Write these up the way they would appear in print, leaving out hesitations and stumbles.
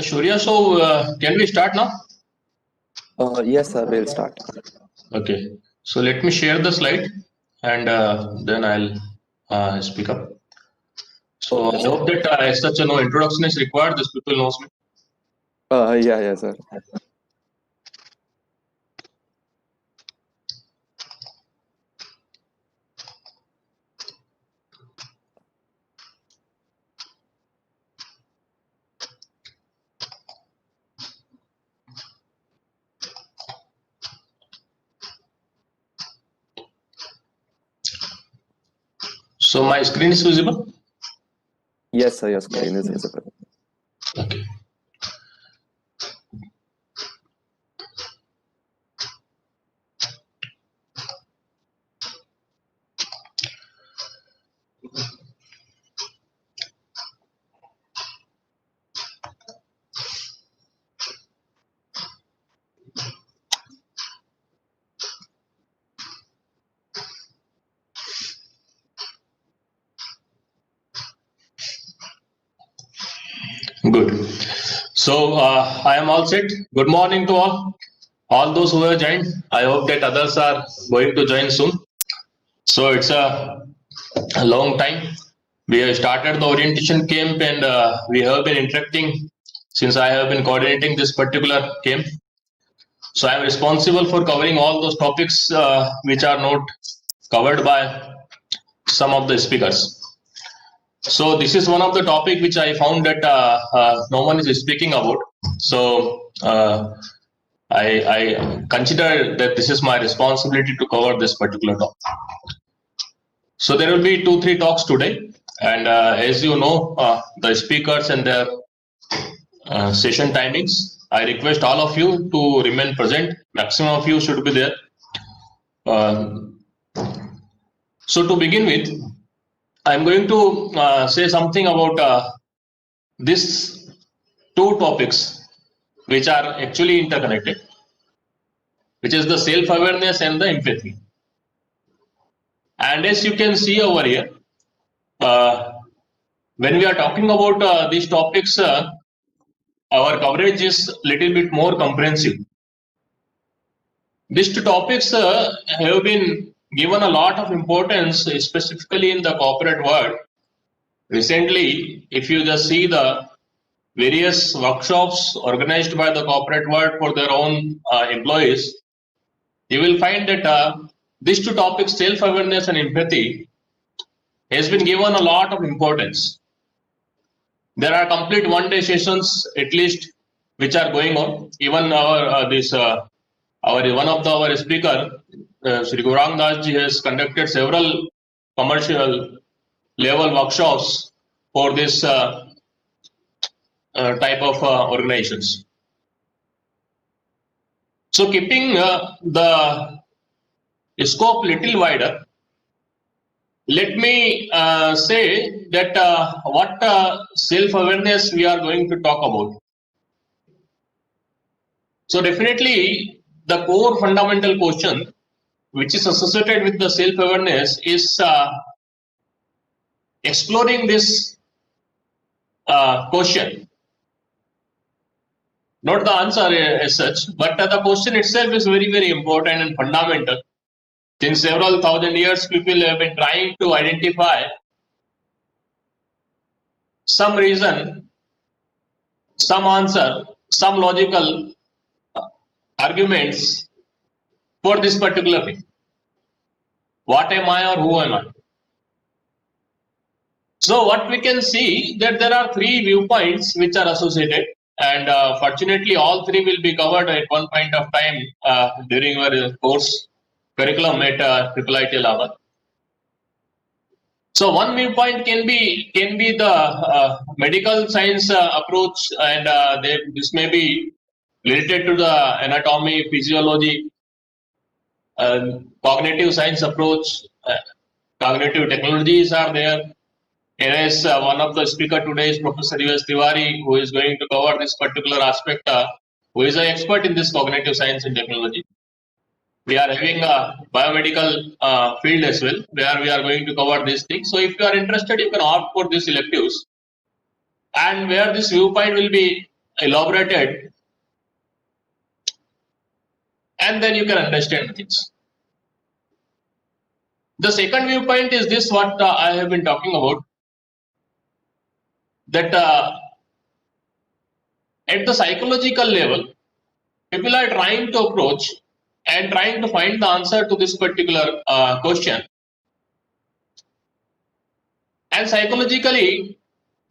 Shurya, so can we start now? Yes, sir, we'll start. Okay, so let me share the slide and then I'll speak up. So I hope that as such no introduction is required, these people knows me. Yeah, sir. So my screen is visible? Yes, sir, your screen is visible. Okay. Good. So I am all set. Good morning to all those who have joined. I hope that others are going to join soon. So it's a long time. We have started the orientation camp and we have been interacting since I have been coordinating this particular camp. So I am responsible for covering all those topics which are not covered by some of the speakers. So this is one of the topic which I found that no one is speaking about. So I consider that this is my responsibility to cover this particular topic. So there will be 2-3 talks today, and as you know, the speakers and their session timings. I request all of you to remain present. Maximum of you should be there. So to begin with, I'm going to say something about these two topics which are actually interconnected, which is the self-awareness and the empathy. And as you can see over here, when we are talking about these topics, our coverage is little bit more comprehensive. These two topics have been given a lot of importance, specifically in the corporate world. Recently, if you just see the various workshops organized by the corporate world for their own employees, you will find that these two topics, self-awareness and empathy, has been given a lot of importance. There are complete one-day sessions, at least, which are going on. Even our one of our speaker, Sri Gaurang Das ji, has conducted several commercial level workshops for this type of organizations. So keeping the scope little wider, let me say that what self-awareness we are going to talk about. So definitely the core fundamental question which is associated with the self-awareness is exploring this question. Not the answer as such, but the question itself is very, very important and fundamental. Since several thousand years, people have been trying to identify some reason, some answer, some logical arguments for this particular thing. What am I or who am I? So what we can see that there are three viewpoints which are associated, and fortunately all three will be covered at one point of time during our course curriculum at IIIT Allahabad. So one viewpoint can be the medical science approach, and this may be related to the anatomy, physiology, cognitive science approach, cognitive technologies are there. As one of the speaker today is Professor U.S. Tiwari, who is going to cover this particular aspect, who is an expert in this cognitive science and technology. We are having a biomedical field as well, where we are going to cover these things. So if you are interested, you can opt for these electives, and where this viewpoint will be elaborated, and then you can understand things. The second viewpoint is this, what I have been talking about, that at the psychological level, people are trying to approach and trying to find the answer to this particular question. And psychologically,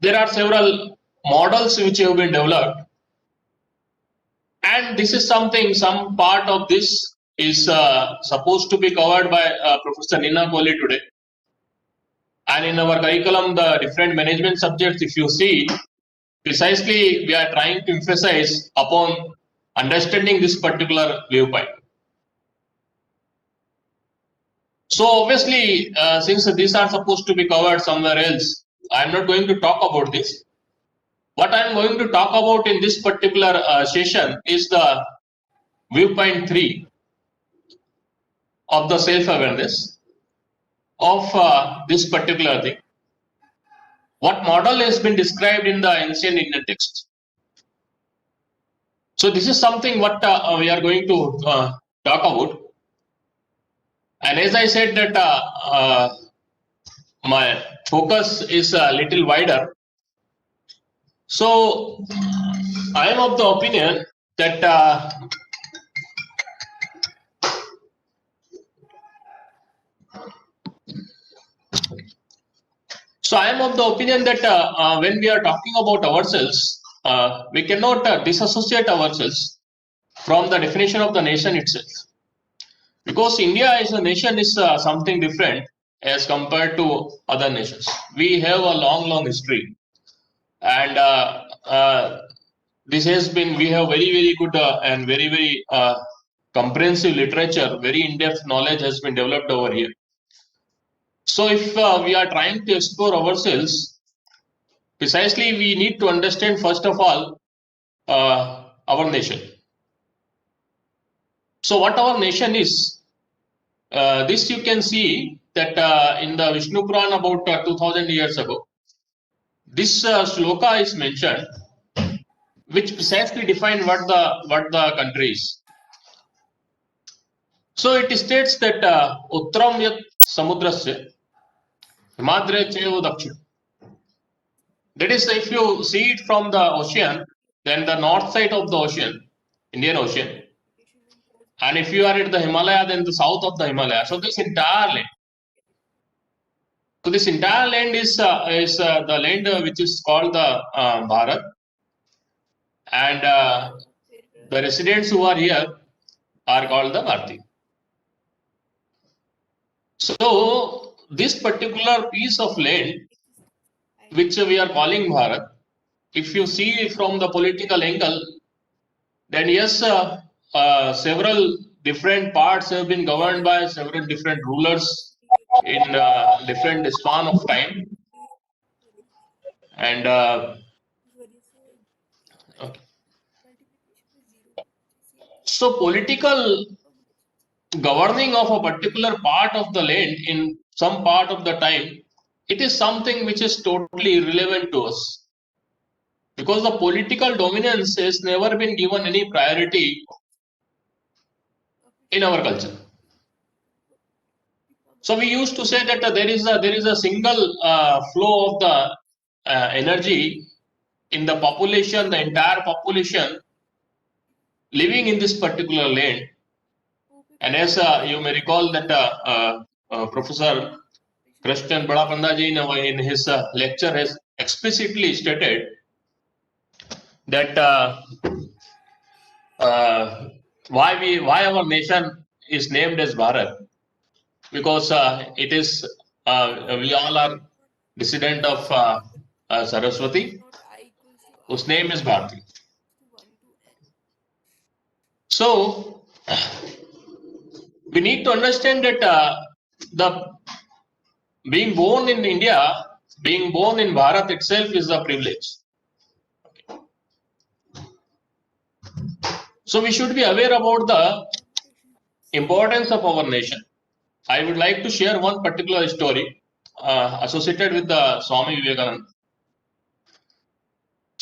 there are several models which have been developed. And this is something, some part of this is supposed to be covered by Professor Nina Kohli today. And in our curriculum, the different management subjects, if you see, precisely we are trying to emphasize upon understanding this particular viewpoint. So obviously, since these are supposed to be covered somewhere else, I am not going to talk about this. What I am going to talk about in this particular session is the viewpoint 3 of the self-awareness of this particular thing. What model has been described in the ancient Indian text. So this is something what we are going to talk about. And as I said that my focus is a little wider. So I am of the opinion that when we are talking about ourselves, we cannot disassociate ourselves from the definition of the nation itself. Because India as a nation is something different as compared to other nations. We have a long history. And this has been, we have very good and very comprehensive literature, very in-depth knowledge has been developed over here. So if we are trying to explore ourselves, precisely we need to understand first of all our nation. So what our nation is, this you can see that in the Vishnu Puran about 2000 years ago, this shloka is mentioned, which precisely define what the country is. So it states that Uttaram yat samudrasya himadre chevo dakshin. That is, if you see it from the ocean, then the north side of the ocean, Indian Ocean, and if you are at the Himalaya, then the south of the Himalaya. So this entire land. So this entire land is the land which is called the Bharat, and the residents who are here are called the Bharati. So this particular piece of land, which we are calling Bharat, if you see from the political angle, then yes, several different parts have been governed by several different rulers in different span of time. And okay. So political governing of a particular part of the land in some part of the time, it is something which is totally irrelevant to us, because the political dominance has never been given any priority in our culture. So we used to say that there is a single flow of the energy in the population, the entire population living in this particular land. And as you may recall that Professor Christian Badapandaji in his lecture has explicitly stated that why our nation is named as Bharat, because it is we all are descendant of Saraswati, whose name is Bharati. So we need to understand that the being born in India, being born in Bharat itself is a privilege. Okay. So we should be aware about the importance of our nation. I would like to share one particular story associated with the Swami Vivekananda.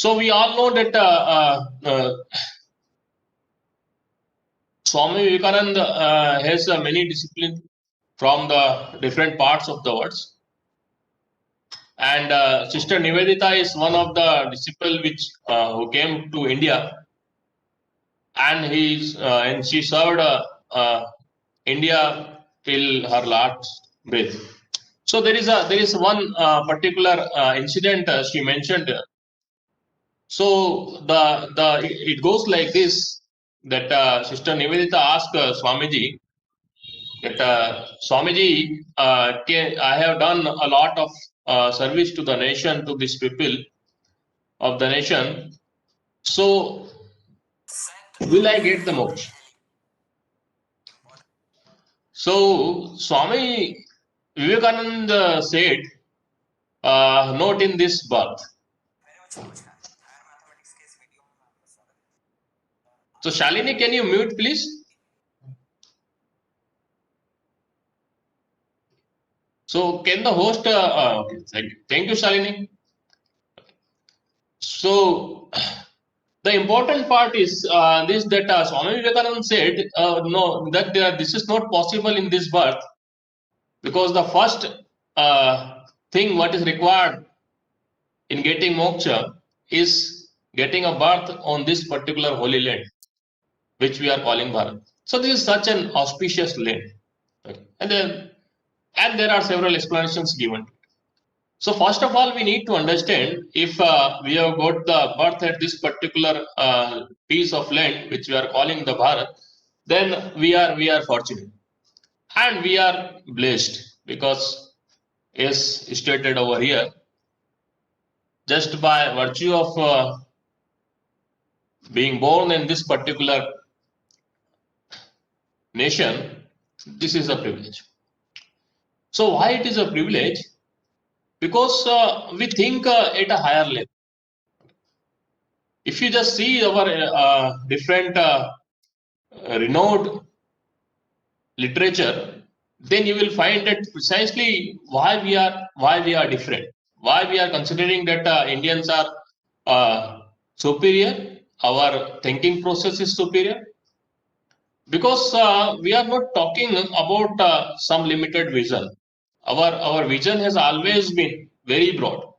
So we all know that Swami Vivekananda has many disciplines from the different parts of the world. And Sister Nivedita is one of the disciples which who came to India, and she served India till her last breath. So there is one particular incident she mentioned. So it goes like this, that Sister Nivedita asked Swamiji that Swamiji, I have done a lot of service to the nation, to these people of the nation. So will I get the moksha? So Swami Vivekananda said, not in this birth. So Shalini, can you mute please? So can the host? Okay, thank you, Shalini. So the important part is this, that Swami Vivekananda said, no, that this is not possible in this birth, because the first thing what is required in getting moksha is getting a birth on this particular holy land, which we are calling Bharat. So this is such an auspicious land, okay. And there are several explanations given. So first of all, we need to understand, if we have got the birth at this particular piece of land which we are calling the Bharat, then we are fortunate and we are blessed, because as stated over here, just by virtue of being born in this particular nation, this is a privilege. So why it is a privilege? Because we think at a higher level. If you just see our different renowned literature, then you will find that precisely why we are different, why we are considering that Indians are superior, our thinking process is superior, because we are not talking about some limited vision. Our vision has always been very broad.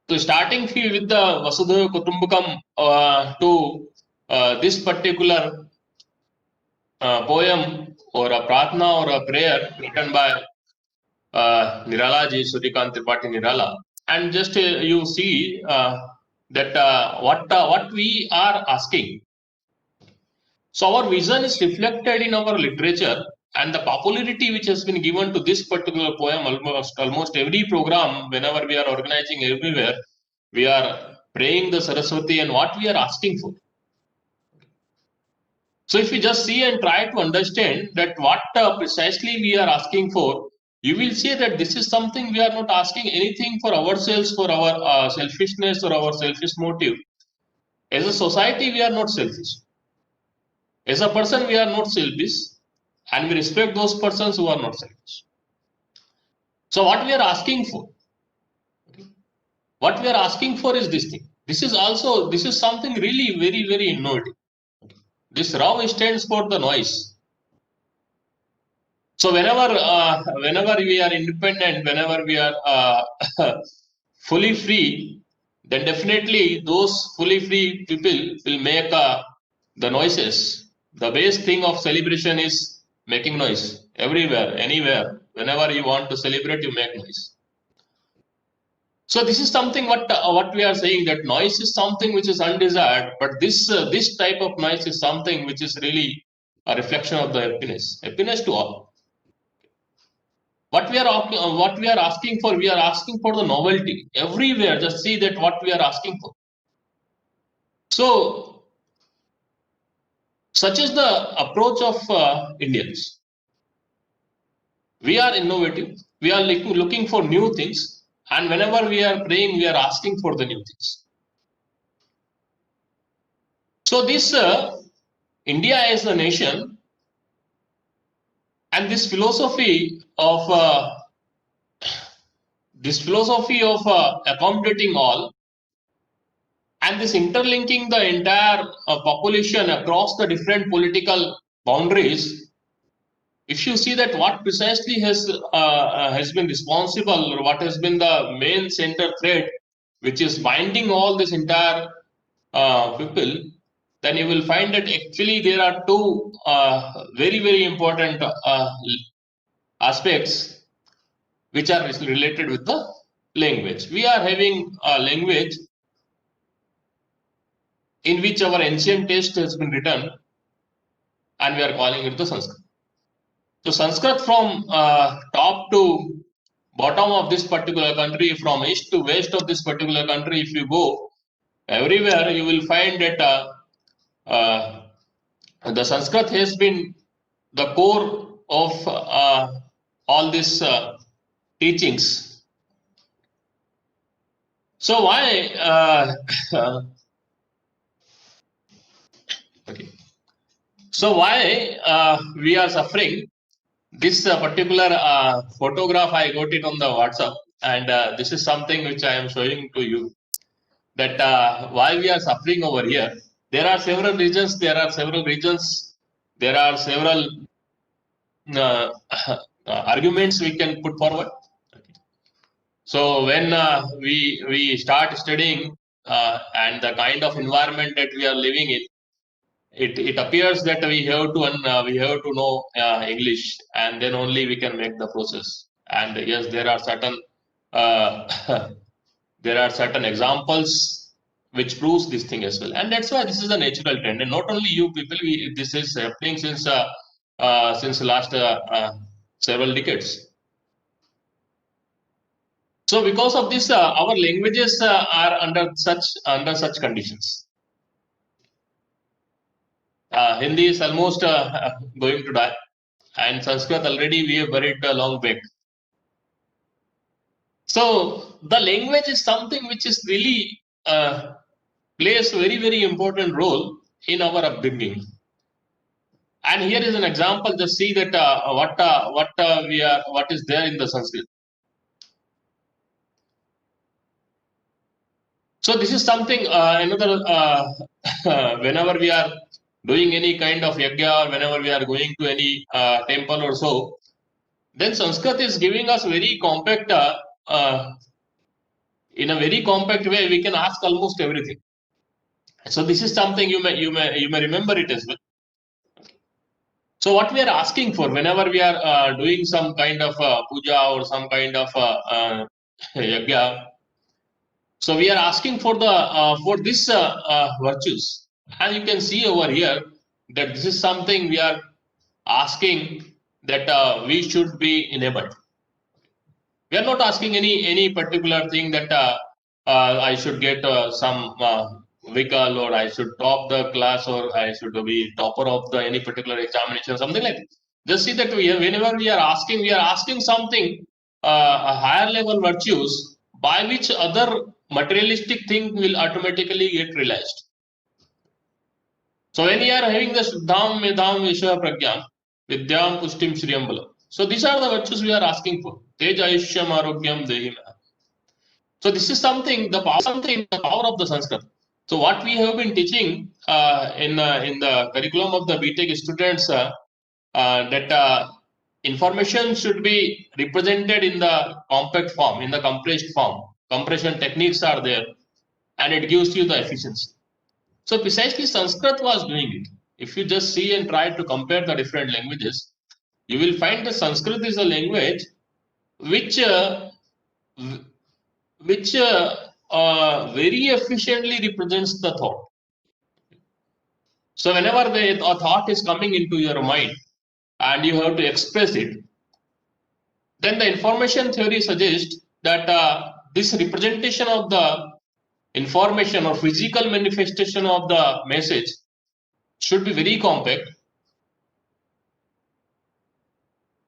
So starting with the Vasudhaiva Kutumbakam to this particular poem or a pratna or a prayer written by Nirala ji, Suryakant Tripathi Nirala, and just you see that what we are asking. So our vision is reflected in our literature, and the popularity which has been given to this particular poem, almost every program, whenever we are organizing everywhere, we are praying the Saraswati and what we are asking for. So if you just see and try to understand that what precisely we are asking for, you will see that this is something we are not asking anything for ourselves, for our selfishness or our selfish motive. As a society, we are not selfish. As a person, we are not selfish, and we respect those persons who are not selfish. So what we are asking for? What we are asking for is this thing. This is something really very, very innovative. This RAW stands for the noise. So whenever we are independent, whenever we are fully free, then definitely those fully free people will make the noises. The best thing of celebration is making noise everywhere, anywhere. Whenever you want to celebrate, you make noise. So this is something what we are saying, that noise is something which is undesired, but this type of noise is something which is really a reflection of the happiness to all. What we are asking for, we are asking for the novelty everywhere. Just see that what we are asking for. So such is the approach of Indians. We are innovative. We are looking for new things, and whenever we are praying, we are asking for the new things. So this India as a nation, and this philosophy of accommodating all, And this interlinking the entire population across the different political boundaries, if you see that what precisely has been responsible, or what has been the main center thread, which is binding all this entire people, then you will find that actually there are two very important aspects which are related with the language. We are having a language in which our ancient text has been written, and we are calling it the Sanskrit. So Sanskrit from top to bottom of this particular country, from east to west of this particular country, if you go everywhere, you will find that the Sanskrit has been the core of all these teachings. So why? Okay. So why we are suffering? This particular photograph, I got it on the WhatsApp, and this is something which I am showing to you, that why we are suffering over here. There are several reasons. There are several arguments we can put forward. So when we start studying and the kind of environment that we are living in, it appears that we have to know English, and then only we can make the process. And yes, there are certain there are certain examples which proves this thing as well, and that's why this is a natural trend. And not only you people, this is happening since last several decades. So because of this, our languages are under such conditions. Hindi is almost going to die, and Sanskrit already we have buried long back. So the language is something which is really plays very important role in our upbringing. And here is an example. Just see that what is there in the Sanskrit. So this is something another whenever we are doing any kind of yajna, or whenever we are going to any temple or so, then Sanskrit is giving us very compact, in a very compact way, we can ask almost everything. So this is something you may remember it as well. So what we are asking for whenever we are doing some kind of puja or some kind of yajna, so we are asking for the for this virtues, and you can see over here that this is something we are asking that we should be enabled. We are not asking any particular thing that I should get some vehicle, or I should top the class, or I should be topper of the any particular examination, something like that. Just see that whenever we are asking something a higher level virtues, by which other materialistic thing will automatically get realized. So when you are having the Shuddham Medham Vishwa Pragyam Vidyam Pushtim Shriyam Balam, so these are the virtues we are asking for. Tej Ayushyam Arogyam Dehi. So this is something the power of the Sanskrit. So what we have been teaching in the curriculum of the BTech students, that information should be represented in the compact form, in the compressed form. Compression techniques are there, and it gives you the efficiency. So precisely Sanskrit was doing it. If you just see and try to compare the different languages, you will find that Sanskrit is a language which very efficiently represents the thought. So whenever a thought is coming into your mind and you have to express it, then the information theory suggests that this representation of the information or physical manifestation of the message should be very compact.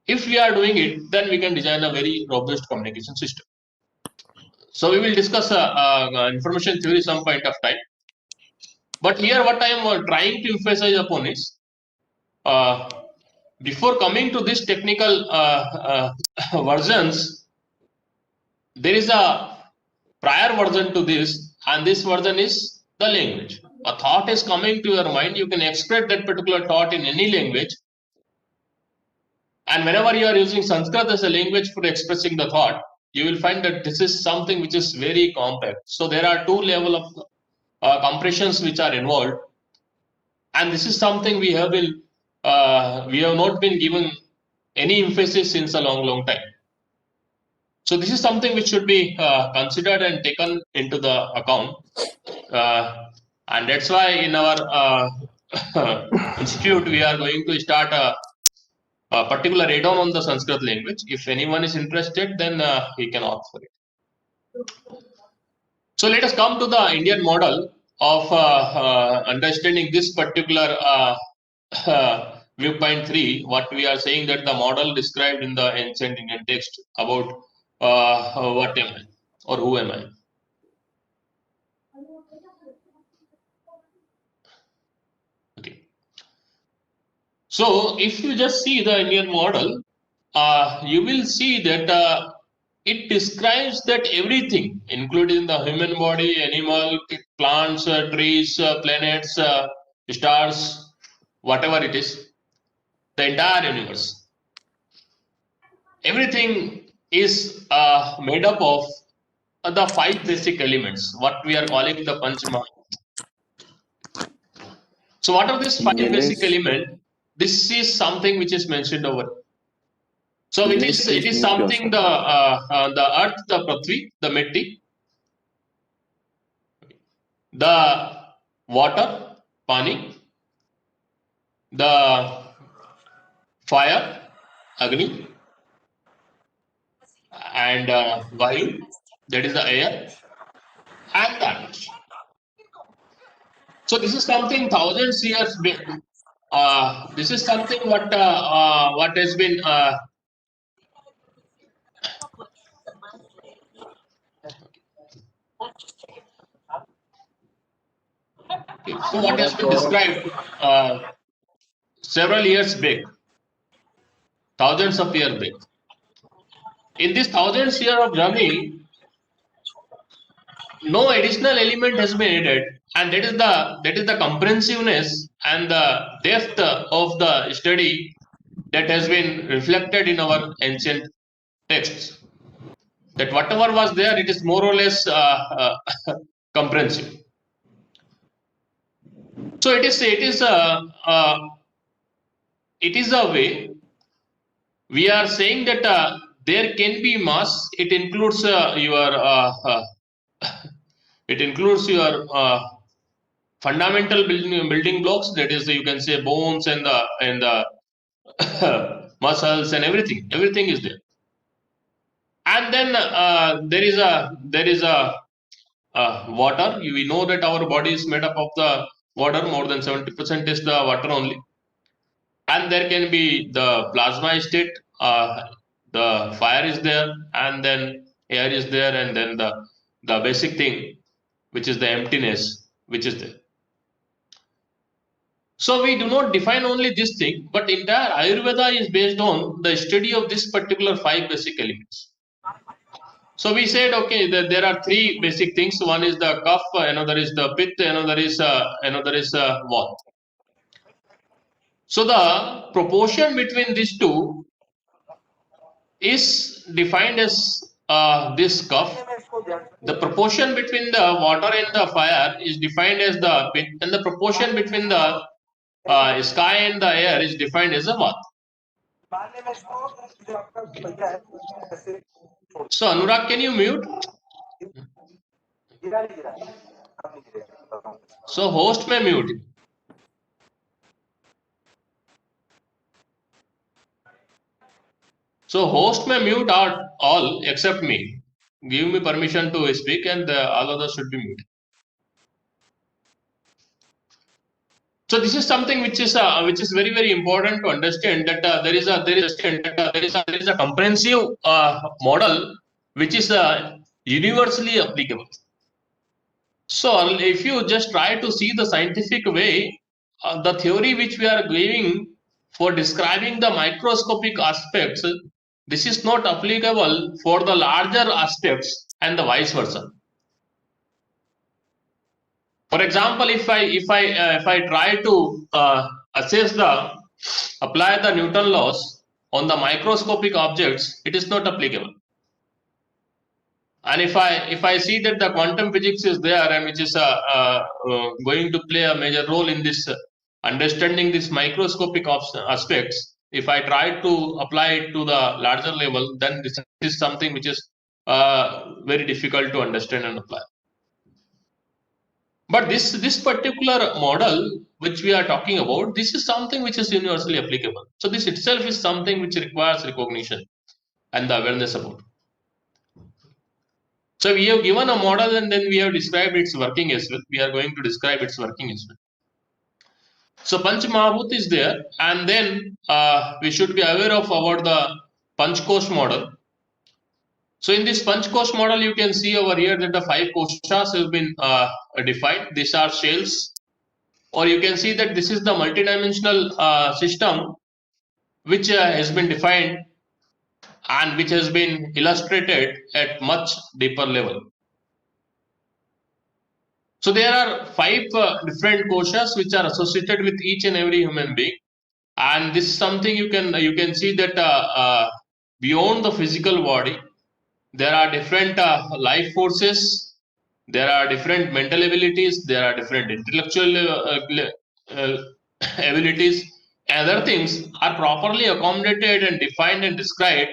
If we are doing it, then we can design a very robust communication system. So we will discuss information theory some point of time. But here what I am trying to emphasize upon is, before coming to this technical versions, there is a prior version to this, and this version is the language. A thought is coming to your mind, you can express that particular thought in any language. And whenever you are using Sanskrit as a language for expressing the thought, you will find that this is something which is very complex. So there are two levels of compressions which are involved, and this is something we have not been given any emphasis since a long time. So this is something which should be considered and taken into the account, and that's why in our institute we are going to start a particular add-on on the Sanskrit language. If anyone is interested, then he can opt for it. So let us come to the Indian model of understanding this particular viewpoint 3. What we are saying, that the model described in the ancient Indian text about what am I or who am I. Okay. So if you just see the Indian model, you will see that it describes that everything, including the human body, animal, plants, trees, planets, stars, whatever it is, the entire universe. Everything is made up of the 5 basic elements, what we are calling the Panchamaha. So what are these 5 basic elements? This is something which is mentioned over. So it is something the earth, the Prithvi, the Mitti, the water, Pani, the fire, Agni, and Vayu, that is the air, and the atmosphere. So this is something thousands years back. This is something what has been so what has been described several years back, thousands of years back. In this thousands year of journey, no additional element has been added, and that is the comprehensiveness and the depth of the study that has been reflected in our ancient texts. That whatever was there, it is more or less comprehensive. So it is a way we are saying that there can be mass. It includes your fundamental building blocks. That is, you can say bones and the muscles and everything. Everything is there. And then there is a water. We know that our body is made up of the water. More than 70% is the water only. And there can be the plasma state. The fire is there, and then air is there, and then the basic thing, which is the emptiness, which is there. So we do not define only this thing, but entire Ayurveda is based on the study of this particular 5 basic elements. So we said, okay, there are 3 basic things. One is the kapha, another is the pitta, another is vata. So the proportion between these two is defined as this kapha. The proportion between the water and the fire is defined as the pitta, and the proportion between the sky and the air is defined as a vata. Okay. So Anurag, can you mute? So host may mute. So host may mute all except me. Give me permission to speak, and all others should be muted. So this is something which is very important to understand, that there is a comprehensive model which is universally applicable. So if you just try to see the scientific way, the theory which we are giving for describing the microscopic aspects, this is not applicable for the larger aspects, and the vice versa. For example, if I try to apply the Newton laws on the microscopic objects, it is not applicable. And if I see that the quantum physics is there and which is going to play a major role in this understanding these microscopic aspects, if I try to apply it to the larger level, then this is something which is very difficult to understand and apply. But this particular model which we are talking about, this is something which is universally applicable. So this itself is something which requires recognition and the awareness about. So we have given a model and then we have described its working as well. We are going to describe its working as well. So Panch Mahabhut is there, and then we should be aware of about the Panch Kosh model. So in this Panch Kosh model, you can see over here that the 5 koshas have been defined. These are shells, or you can see that this is the multidimensional system which has been defined and which has been illustrated at much deeper level. So there are 5 different koshas which are associated with each and every human being, and this is something you can see that beyond the physical body, there are different life forces, there are different mental abilities, there are different intellectual abilities, and other things are properly accommodated and defined and described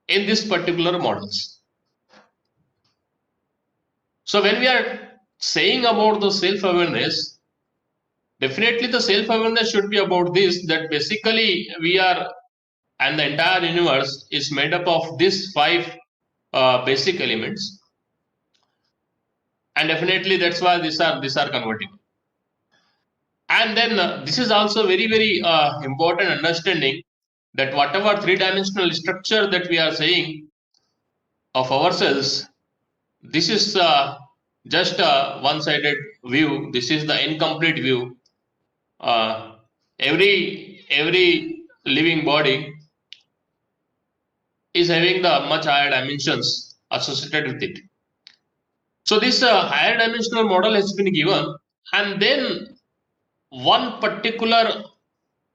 in this particular models. So when we are saying about the self-awareness, definitely the self-awareness should be about this, that basically we are, and the entire universe is made up of these 5 basic elements, and definitely that's why these are convertible. And then this is also very important understanding that whatever 3-dimensional structure that we are saying of ourselves, this is just a one-sided view. This is the incomplete view. Every living body is having the much higher dimensions associated with it. So this higher dimensional model has been given, and then one particular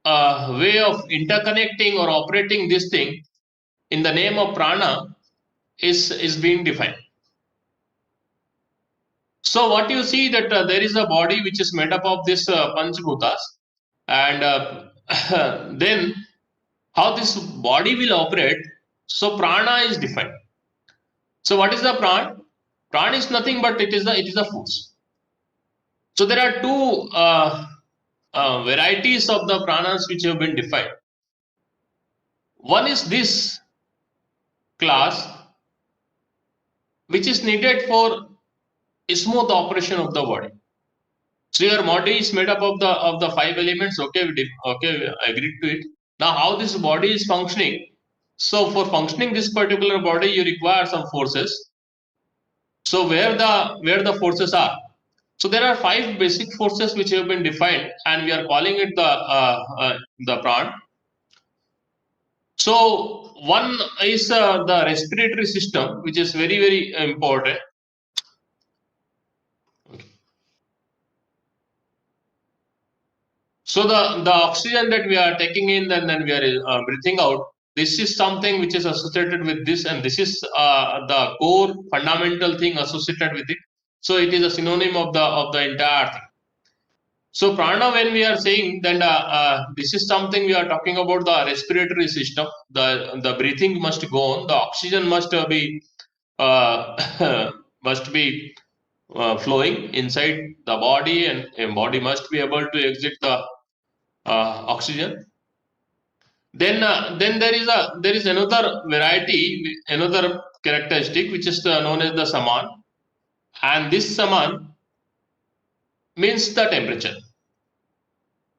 way of interconnecting or operating this thing in the name of prana is being defined. So what you see that there is a body which is made up of this Panchbhutas, and then how this body will operate. So prana is defined. So what is the prana? Prana is nothing but it is a force. So there are 2 varieties of the pranas which have been defined. One is this class which is needed for smooth operation of the body. So your body is made up of the 5 elements. Okay, I agreed to it. Now how this body is functioning? So for functioning this particular body, you require some forces. So where the forces are? So there are 5 basic forces which have been defined, and we are calling it the prana. So one is the respiratory system, which is very important. Okay. So the oxygen that we are taking in and then we are breathing out, this is something which is associated with this, and this is the core fundamental thing associated with it. So it is a synonym of the entire thing. So prana, when we are saying, then this is something we are talking about the respiratory system. The breathing must go on. The oxygen must be flowing inside the body, and body must be able to exit the oxygen. Then there is another variety, another characteristic which is known as the saman, and this saman means the temperature.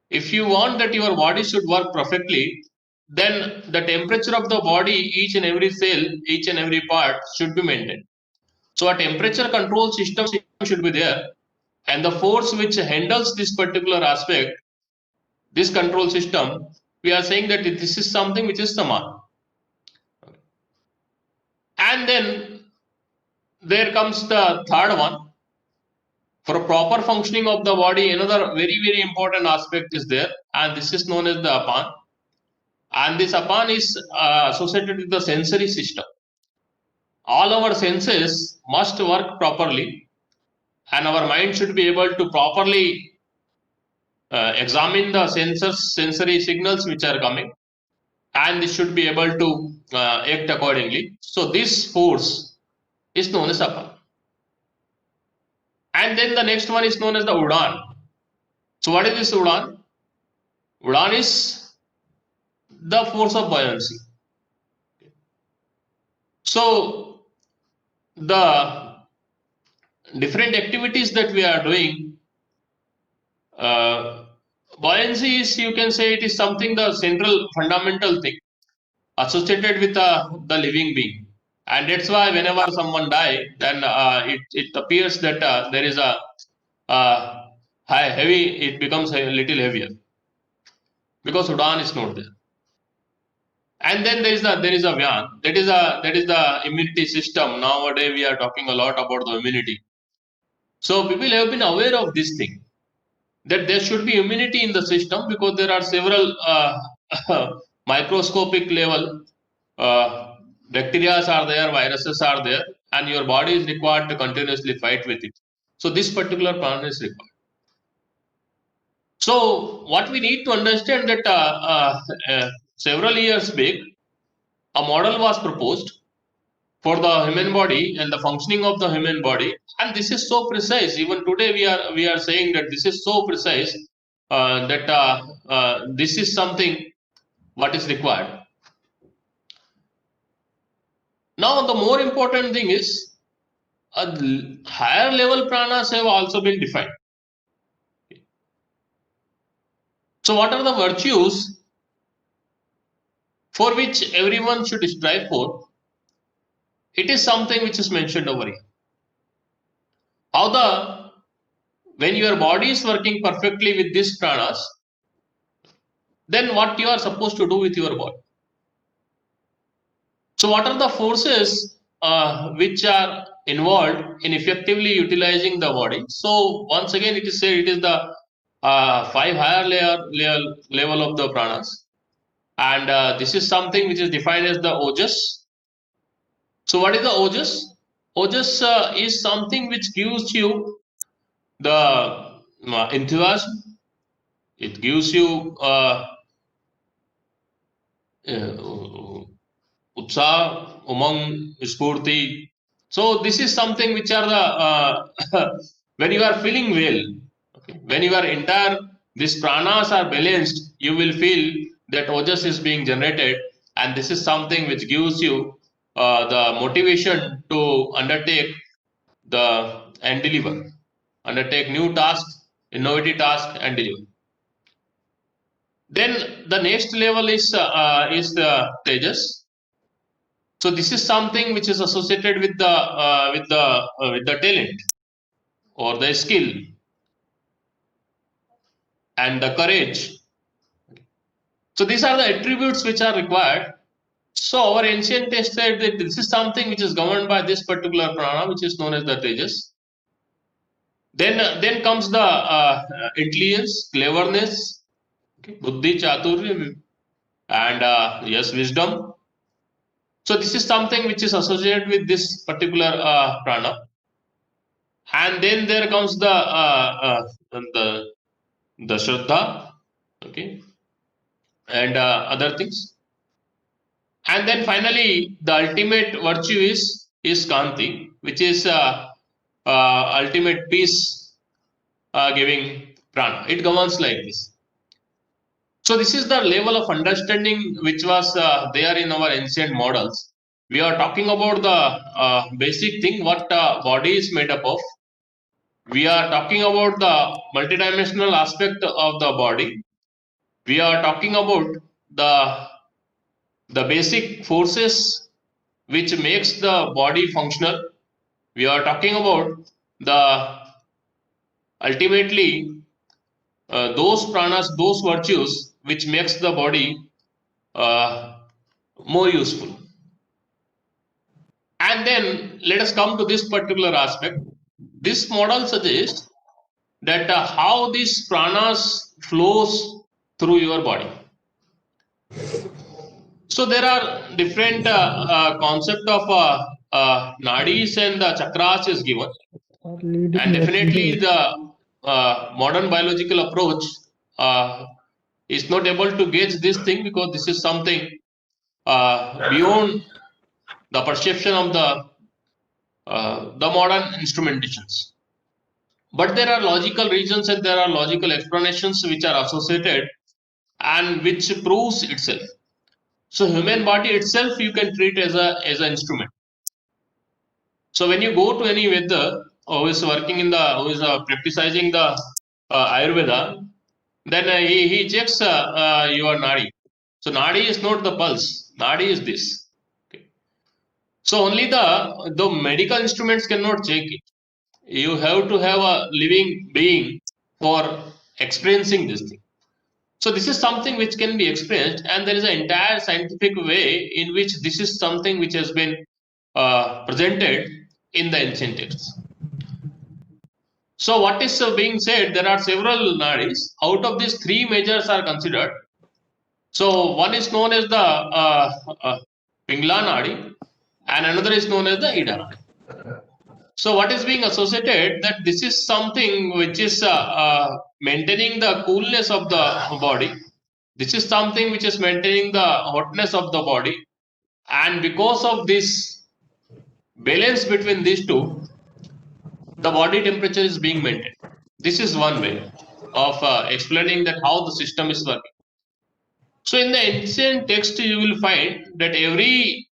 If you want that your body should work perfectly, then the temperature of the body, each and every cell, each and every part should be maintained. So a temperature control system should be there, and the force which handles this particular aspect, this control system, we are saying that this is something which is saman. And then there comes the third one, For a proper functioning of the body, another very important aspect is there, and this is known as the apan. And this apan is associated with the sensory system. All our senses must work properly, and our mind should be able to properly examine the sensory signals which are coming, and this should be able to act accordingly. So this force is known as apan. And then the next one is known as the udan. So what is this udan? Udan is the force of buoyancy. So the different activities that we are doing, buoyancy is, you can say, it is something, the central fundamental thing associated with the living being. And that's why whenever someone die, then it appears that there is a heavy, it becomes a little heavier because udan is not there. And then there is a vyan, that is the immunity system. Nowadays we are talking a lot about the immunity. So people have been aware of this thing, that there should be immunity in the system, because there are several microscopic level bacteria are there, viruses are there, and your body is required to continuously fight with it. So this particular plan is required. So what we need to understand that several years back, a model was proposed for the human body and the functioning of the human body, and this is so precise. Even today we are saying that this is so precise that this is something what is required. Now the more important thing is, higher level pranas have also been defined. So what are the virtues for which everyone should strive for? It is something which is mentioned over here. How when your body is working perfectly with these pranas, then what you are supposed to do with your body? So what are the forces which are involved in effectively utilizing the body? So once again it is said, it is the 5 higher level of the pranas, and this is something which is defined as the ojas. So what is the ojas? Ojas is something which gives you the enthusiasm. It gives you utsaha, umang, spurti. So this is something which are the when you are feeling well, okay, when you are entire, these pranas are balanced, you will feel that ojas is being generated, and this is something which gives you the motivation to undertake and deliver, undertake new tasks, innovative tasks, and deliver. Then the next level is the tejas. So this is something which is associated with the talent or the skill and the courage. So these are the attributes which are required. So our ancient text said that this is something which is governed by this particular prana, which is known as the tejas. Then comes the intelligence, cleverness, okay, buddhi, chaturya, and yes, wisdom. So this is something which is associated with this particular prana. And then there comes the shraddha, okay, and other things. And then finally, the ultimate virtue is kanti, which is ultimate peace giving prana. It governs like this. So this is the level of understanding which was there in our ancient models. We are talking about the basic thing, what body is made up of. We are talking about the multidimensional aspect of the body. We are talking about the basic forces which makes the body functional. We are talking about the ultimately those pranas, those virtues which makes the body more useful. And then let us come to this particular aspect. This model suggests that how this pranas flows through your body. So there are different concept of nadis and chakras is given, and definitely the modern biological approach is not able to gauge this thing, because this is something beyond the perception of the modern instrumentations. But there are logical reasons and there are logical explanations which are associated and which proves itself. So human body itself you can treat as an instrument. So when you go to any Vedda who is working in the, who is practicing the Ayurveda, then he checks your nadi. So nadi is not the pulse, nadi is this. Okay. So only the medical instruments cannot check it. You have to have a living being for experiencing this thing. So this is something which can be experienced, and there is an entire scientific way in which this is something which has been presented in the ancient texts. So what is being said, there are several nadis. Out of these, three majors are considered. So one is known as the Pingla nadi, and another is known as the Ida nadi. So what is being associated, that this is something which is maintaining the coolness of the body. This is something which is maintaining the hotness of the body, and because of this balance between these two, the body temperature is being maintained. This is one way of explaining that how the system is working. So in the ancient text, you will find that every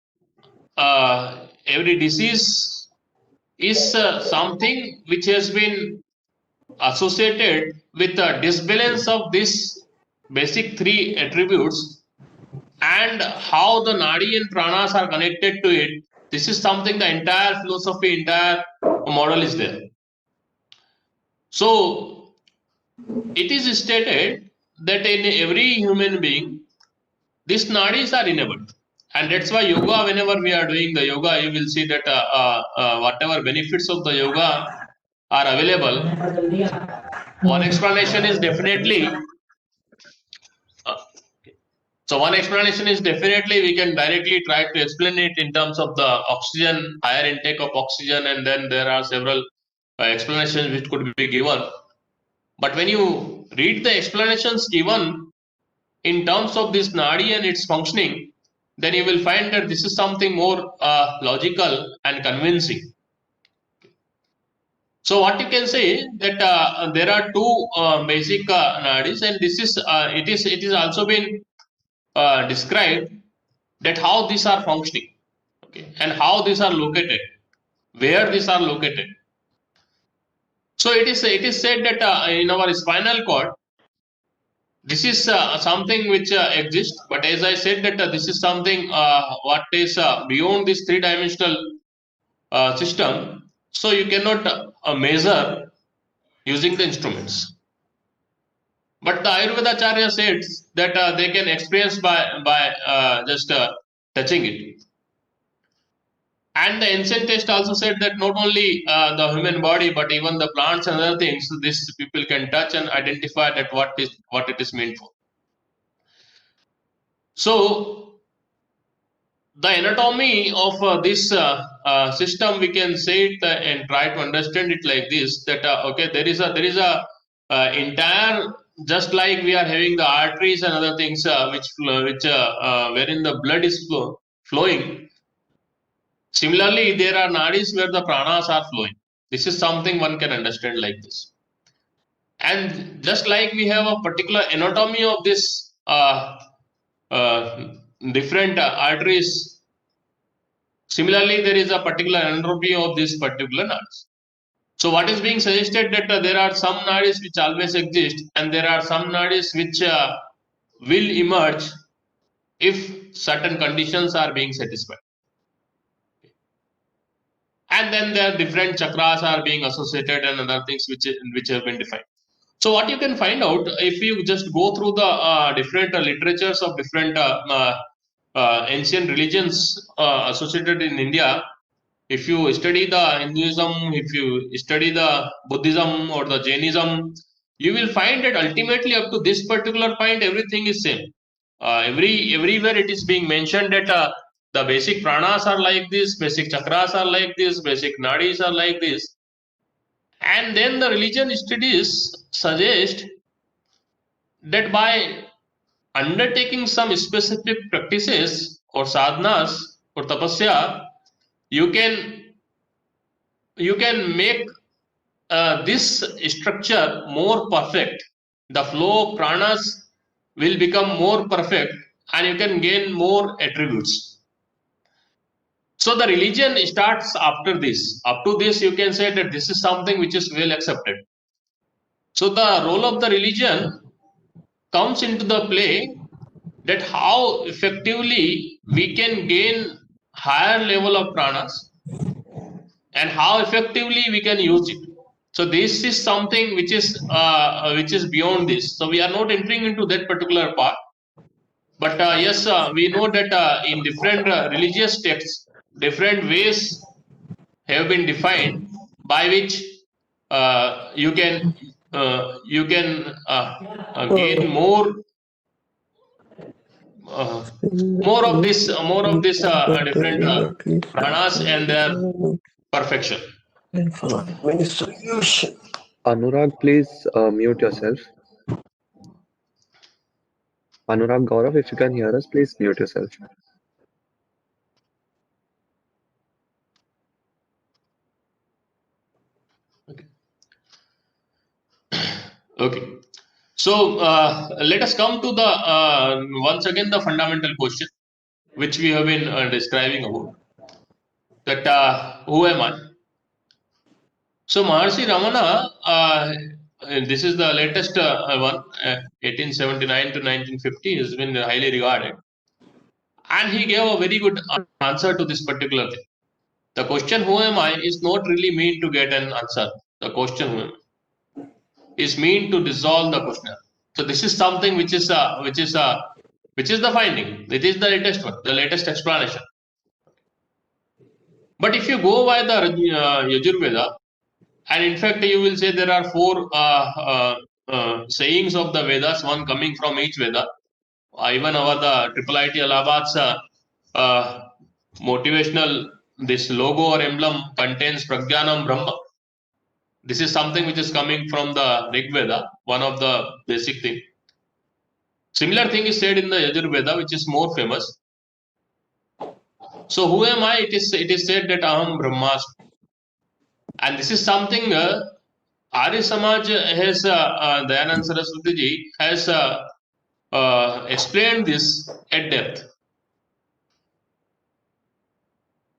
disease is something which has been associated with the disbalance of these basic three attributes, and how the nadi and pranas are connected to it. This is something the entire philosophy, entire model is there. So it is stated that in every human being, these nadis are enabled, and that's why yoga, whenever we are doing the yoga, you will see that whatever benefits of the yoga are available. One explanation is definitely so one explanation is definitely we can directly try to explain it in terms of the oxygen, higher intake of oxygen, and then there are several explanations which could be given. But when you read the explanations given in terms of this nadi and its functioning, then you will find that this is something more logical and convincing. So what you can say that there are two basic nadis, and this is it is also been described that how these are functioning, okay, and how these are located, where these are located. So it is said that in our spinal cord, this is something which exists, but as I said that this is something what is beyond this three-dimensional system, so you cannot measure using the instruments. But the Ayurveda Acharya says that they can experience by just touching it. And the ancient text also said that not only the human body, but even the plants and other things, these people can touch and identify that what it is meant for. So the anatomy of this system, we can say it and try to understand it like this: that okay, there is a entire, just like we are having the arteries and other things which wherein the blood is flowing. Similarly, there are nadis where the pranas are flowing. This is something one can understand like this. And just like we have a particular anatomy of this different arteries, similarly there is a particular anatomy of this particular nadis. So what is being suggested, that there are some nadis which always exist, and there are some nadis which will emerge if certain conditions are being satisfied. And then there are different chakras are being associated and other things which have been defined. So what you can find out if you just go through the different literatures of different ancient religions associated in India, if you study the Hinduism, if you study the Buddhism or the Jainism, you will find that ultimately up to this particular point, everything is same. Everywhere it is being mentioned that the basic pranas are like this, basic chakras are like this, basic nadis are like this, and then the religion studies suggest that by undertaking some specific practices or sadhanas or tapasya, you can make this structure more perfect. The flow of pranas will become more perfect, and you can gain more attributes. So the religion starts after this. Up to this, you can say that this is something which is well accepted. So the role of the religion comes into the play, that how effectively we can gain higher level of pranas and how effectively we can use it. So this is something which is beyond this. So we are not entering into that particular part. But yes, we know that in different religious texts, different ways have been defined by which you can gain more different pranas and their perfection. Anurag, please mute yourself. Anurag Gaurav, if you can hear us, please mute yourself. Okay. So let us come to the once again the fundamental question which we have been describing about, that who am I? So Maharshi Ramana, this is the latest one, 1879 to 1950, has been highly regarded, and he gave a very good answer to this particular thing. The question "Who am I?" is not really meant to get an answer. The question "Who am I?" is meant to dissolve the questioner. So this is something which is the finding. It is the latest one, the latest explanation. But if you go by the Yajurveda, and in fact you will say there are four sayings of the Vedas, one coming from each Veda. Even the Triple IT Allahabad's motivational, this logo or emblem contains Prajnanam Brahma. This is something which is coming from the Rig Veda, one of the basic thing. Similar thing is said in the Yajurveda, which is more famous. So who am I? It is said that Aham Brahmasmi. And this is something Arya Samaj has, Dayanand Saraswati ji has explained this at depth.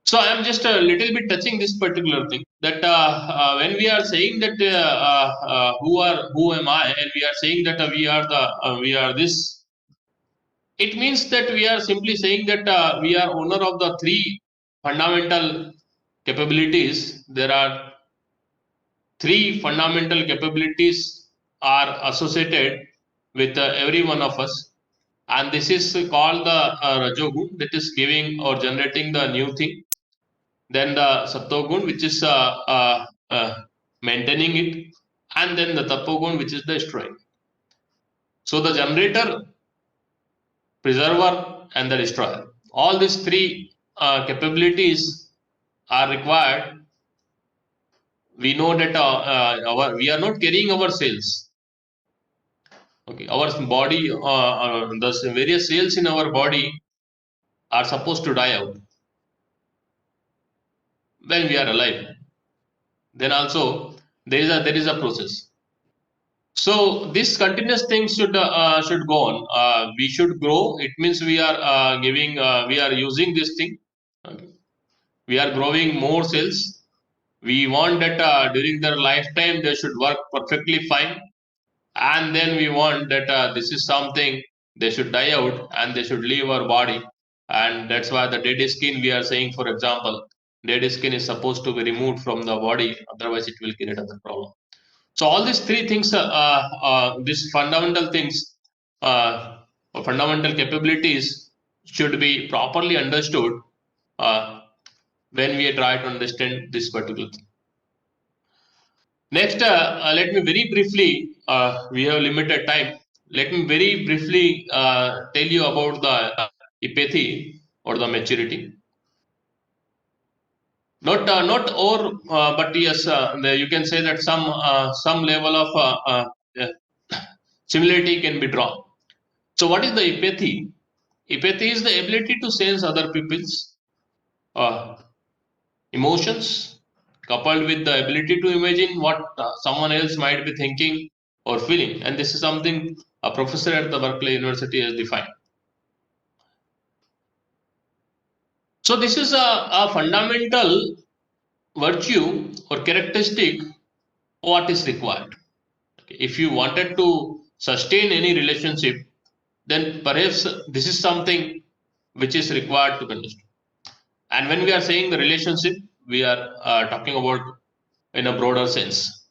So I am just a little bit touching this particular thing, that when we are saying that who am I, and we are saying that we are this, it means that we are simply saying that we are owner of the three fundamental capabilities. There are three fundamental capabilities are associated with every one of us, and this is called the Rajogun, that is giving or generating the new thing. Then the Sattogun, which is maintaining it, and then the Tapogun, which is destroying. So the generator, preserver, and the destroyer. All these three capabilities are required. We know that we are not carrying our cells. Okay, our body, the various cells in our body are supposed to die out when we are alive. Then also there is a process. So this continuous thing should go on. We should grow. It means we are we are using this thing. Okay. We are growing more cells. We want that during their lifetime they should work perfectly fine, and then we want that this is something they should die out and they should leave our body, and that's why the dead skin, we are saying, for example, dead skin is supposed to be removed from the body, otherwise it will create another problem. So all these three things, these fundamental things, fundamental capabilities should be properly understood when we try to understand this particular thing. Next, let me very briefly, we have limited time. Let me very briefly tell you about the empathy or the maturity. Not or, but yes, you can say that some level of similarity can be drawn. So, what is the empathy? Empathy is the ability to sense other people's emotions, coupled with the ability to imagine what someone else might be thinking or feeling. And this is something a professor at the Berkeley University has defined. So, this is a fundamental virtue or characteristic what is required. If you wanted to sustain any relationship, then perhaps this is something which is required to understand. And when we are saying the relationship, we are talking about in a broader sense.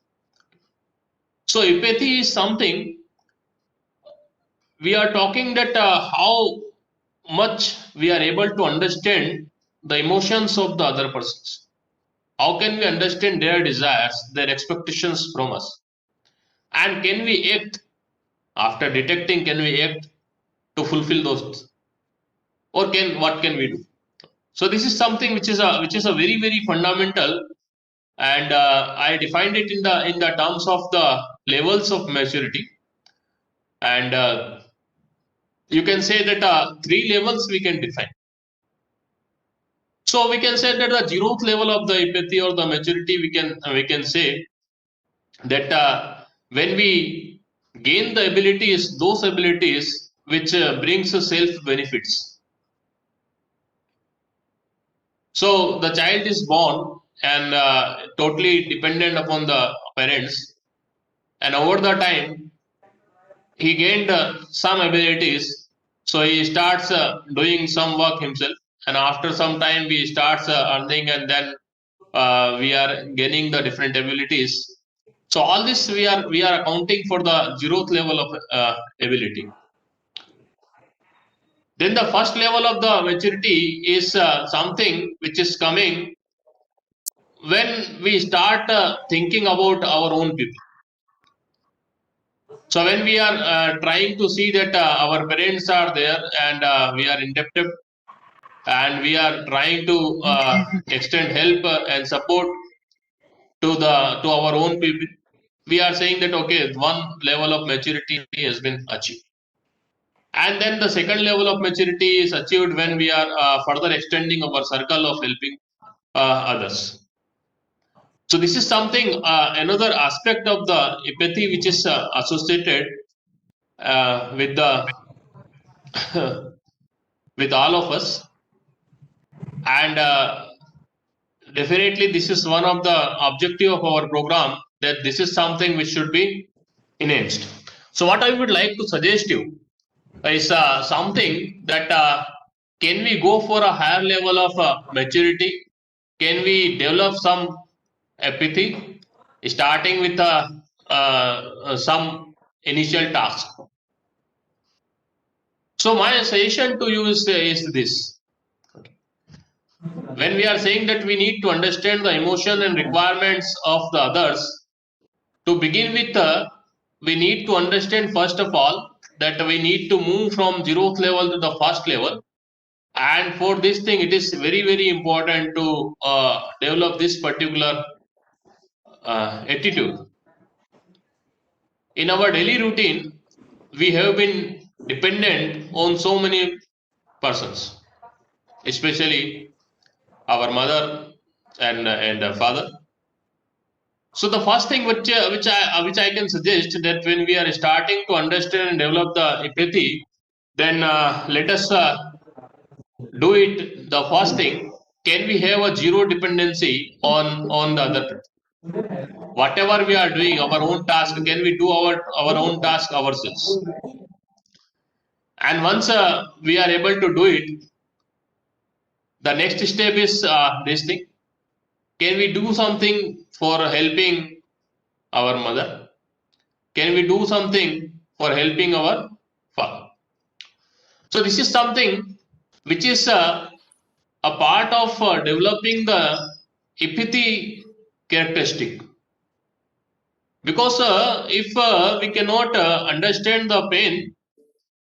So empathy is something we are talking that how much we are able to understand the emotions of the other persons. How can we understand their desires, their expectations from us? And can we act after detecting, can we act to fulfill those? Or what can we do? So this is something which is a very, very fundamental, and I defined it in the terms of the levels of maturity. And you can say that 3 levels we can define. So we can say that the 0th level of the empathy or the maturity, we can say that when we gain the abilities, those abilities which brings self benefits. So the child is born and totally dependent upon the parents, and over the time he gained some abilities. So he starts doing some work himself, and after some time he starts earning, and then we are gaining the different abilities. So all this we are accounting for the 0th level of ability. Then the first level of the maturity is something which is coming when we start thinking about our own people. So when we are trying to see that our parents are there and we are indebted, and we are trying to extend help and support to our own people, we are saying that okay, one level of maturity has been achieved. And then the second level of maturity is achieved when we are further extending our circle of helping others. So this is something, another aspect of the empathy which is associated with the with all of us, and definitely this is one of the objective of our program, that this is something which should be enhanced. So what I would like to suggest you is something that can we go for a higher level of maturity? Can we develop some empathy, starting with some initial task? So my suggestion to you is this. When we are saying that we need to understand the emotion and requirements of the others, to begin with, we need to understand first of all that we need to move from 0th level to the first level. And for this thing, it is very, very important to develop this particular attitude. In our daily routine, we have been dependent on so many persons, especially our mother and father. So the first thing which I can suggest, that when we are starting to understand and develop the empathy, then let us do it. The first thing, can we have a zero dependency on the other person? Whatever we are doing, our own task, can we do our own task ourselves? And once we are able to do it, the next step is this thing. Can we do something for helping our mother? Can we do something for helping our father? So this is something which is a a part of developing the empathy characteristic. Because if we cannot understand the pain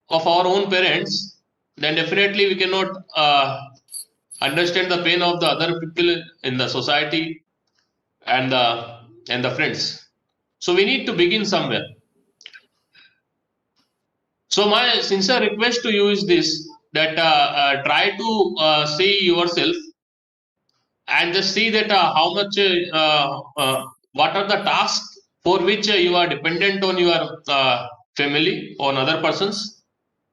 of our own parents, then definitely we cannot understand the pain of the other people in the society and the friends. So we need to begin somewhere. So my sincere request to you is this: that try to see yourself and just see that how much what are the tasks for which you are dependent on your family, on other persons.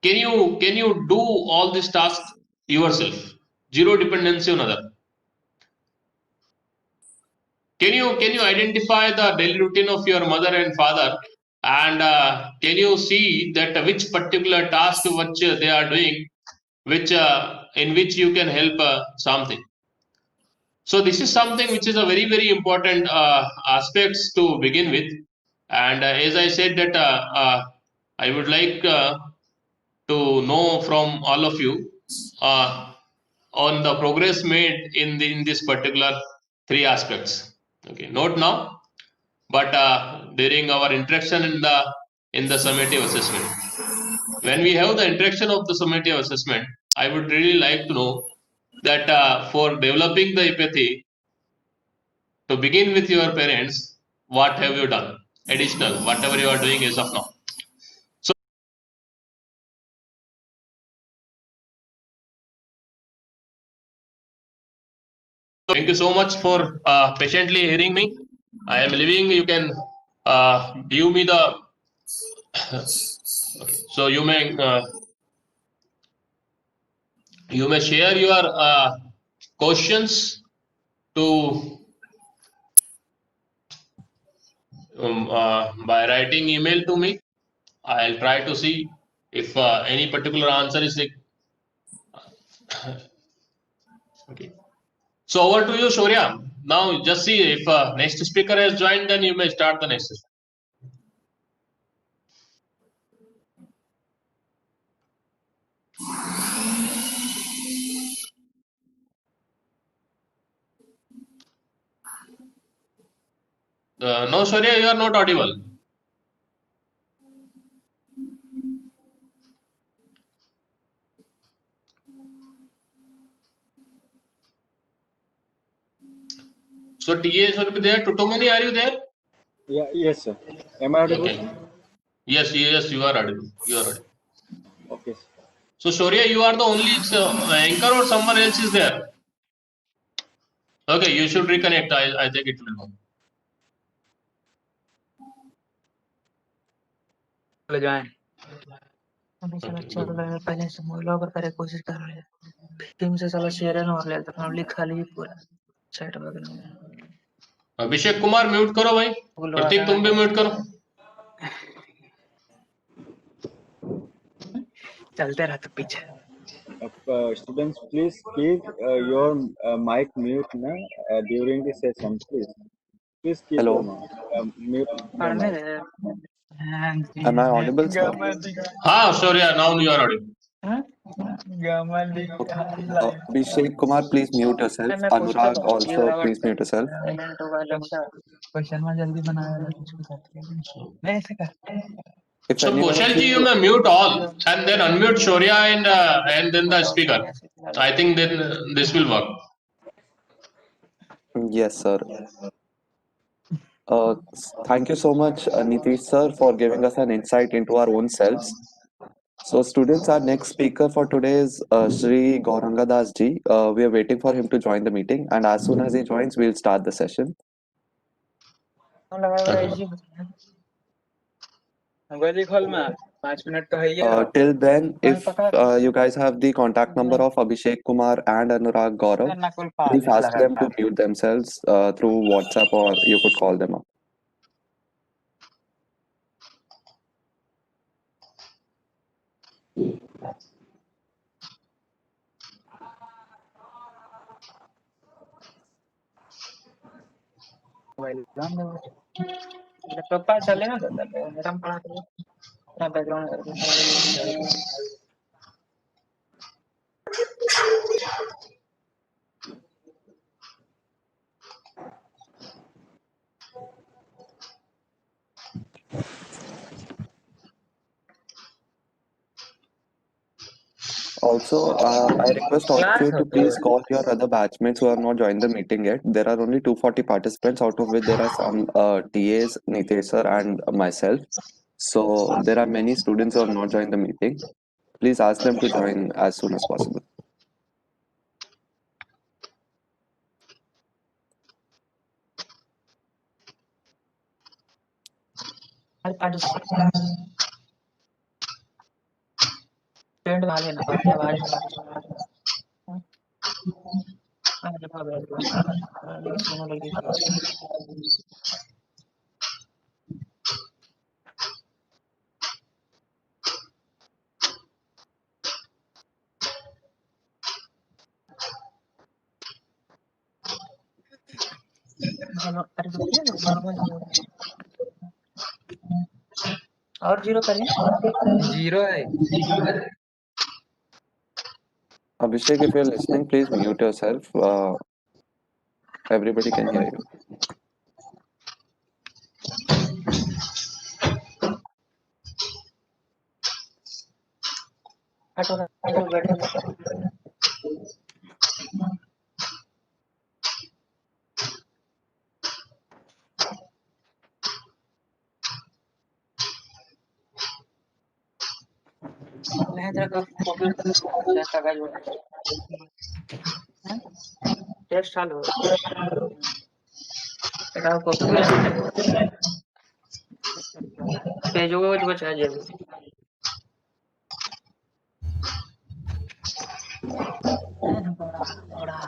Can you do all these tasks yourself? Zero dependency on other. Can you identify the daily routine of your mother and father, and can you see that which particular task which they are doing, which in which you can help something. So this is something which is a very important aspects to begin with, and as I said that I would like to know from all of you uh, on the progress made in this particular three aspects. Okay, not now, but during our interaction in the summative assessment. When we have the interaction of the summative assessment, I would really like to know that for developing the empathy, to begin with your parents, what have you done? Additional, whatever you are doing as of now. So thank you so much for patiently hearing me. I am leaving. You can give me the. Okay. So you may share your questions to by writing email to me. I'll try to see if any particular answer is okay. So over to you, Shaurya. Now just see if next speaker has joined, then you may start the next. No, Shaurya, you are not audible. So TA should be there. Tutumani, are you there? Yeah, yes, sir. Am I audible? Okay. Yes, you are audible. You are audible. Okay. So Shaurya, you are the only anchor, or someone else is there? Okay, you should reconnect. I think it will work. Join Okay, साला good. चल रहा है पहले से log करे कोशिश कर रहे हैं टीम से साला शेयर है और ले तो लिख खाली पूरा चैट वगैरह में अभिषेक कुमार म्यूट करो भाई. प्रतीक तुम भी म्यूट करो. चलते रहते पीछे. Students, please keep your mic mute during the session, please. Please keep Hello. your mute your mic. Am I audible, sir? हाँ, Shaurya, now you are audible. Abhishek Kumar, please mute yourself. Anurag, also please mute yourself. Question में जल्दी बनाया है कुछ भी करते हैं नहीं ऐसे कर. If So anyone of Koshalji, you may mute all and then unmute Shaurya and then the speaker. I think then this will work. Yes, sir. Thank you so much, Nitish sir, for giving us an insight into our own selves. So, students, our next speaker for today is Shri Gauranga Das ji. We are waiting for him to join the meeting, and as soon as he joins, we'll start the session. Till then, if you guys have the contact number of Abhishek Kumar and Anurag Gaurav, please ask them to mute themselves through WhatsApp, or you could call them up. पापा चले ना madam पढ़ा के background Also, I request all of you to please call your other batchmates who have not joined the meeting yet. There are only 240 participants, out of which there are some TAs, Nitesh sir, and myself. So there are many students who have not joined the meeting. Please ask them to join as soon as possible. Trend में आ लेना बाकी आवाज सुनो लगी और zero करें zero है Abhishek, if you're listening, please mute yourself. Everybody can hear you. हटो बैठो महेंद्र का कॉपी जैसा गाइड टेस्ट चालू है कॉपी पेज वो बचा जाए बड़ा